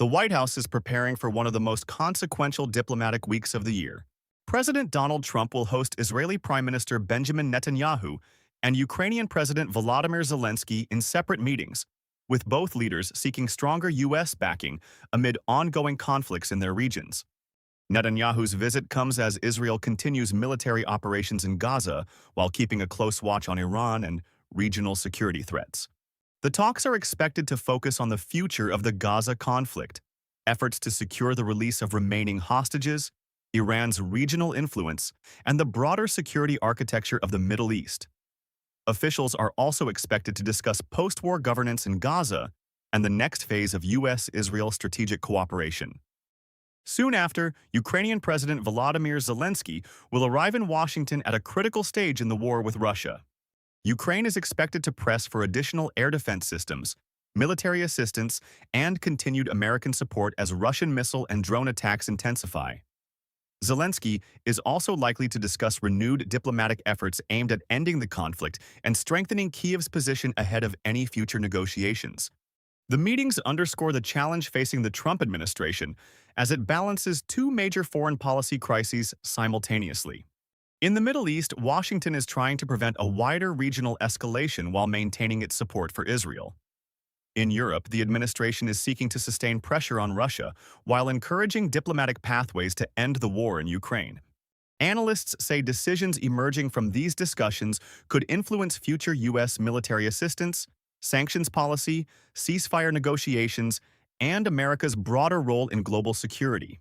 The White House is preparing for one of the most consequential diplomatic weeks of the year. President Donald Trump will host Israeli Prime Minister Benjamin Netanyahu and Ukrainian President Volodymyr Zelensky in separate meetings, with both leaders seeking stronger U.S. backing amid ongoing conflicts in their regions. Netanyahu's visit comes as Israel continues military operations in Gaza while keeping a close watch on Iran and regional security threats. The talks are expected to focus on the future of the Gaza conflict, efforts to secure the release of remaining hostages, Iran's regional influence, and the broader security architecture of the Middle East. Officials are also expected to discuss post-war governance in Gaza and the next phase of U.S.-Israel strategic cooperation. Soon after, Ukrainian President Volodymyr Zelensky will arrive in Washington at a critical stage in the war with Russia. Ukraine is expected to press for additional air defense systems, military assistance, and continued American support as Russian missile and drone attacks intensify. Zelensky is also likely to discuss renewed diplomatic efforts aimed at ending the conflict and strengthening Kyiv's position ahead of any future negotiations. The meetings underscore the challenge facing the Trump administration as it balances two major foreign policy crises simultaneously. In the Middle East, Washington is trying to prevent a wider regional escalation while maintaining its support for Israel. In Europe, the administration is seeking to sustain pressure on Russia while encouraging diplomatic pathways to end the war in Ukraine. Analysts say decisions emerging from these discussions could influence future U.S. military assistance, sanctions policy, ceasefire negotiations, and America's broader role in global security.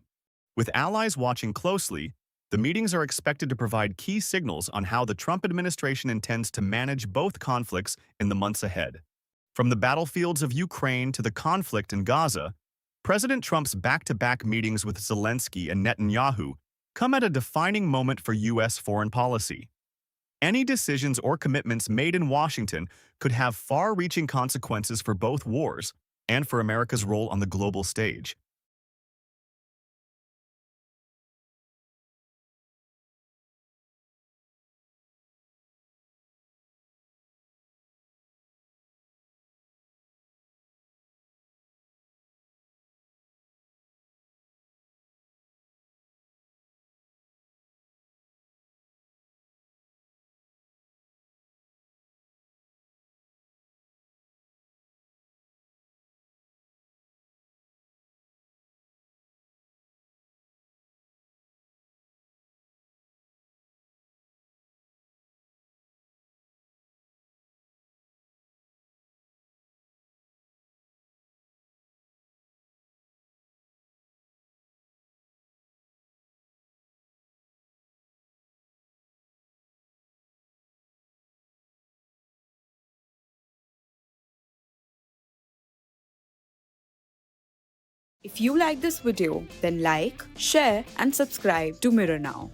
With allies watching closely, the meetings are expected to provide key signals on how the Trump administration intends to manage both conflicts in the months ahead. From the battlefields of Ukraine to the conflict in Gaza, President Trump's back-to-back meetings with Zelensky and Netanyahu come at a defining moment for U.S. foreign policy. Any decisions or commitments made in Washington could have far-reaching consequences for both wars and for America's role on the global stage. If you like this video, then like, share and subscribe to Mirror Now.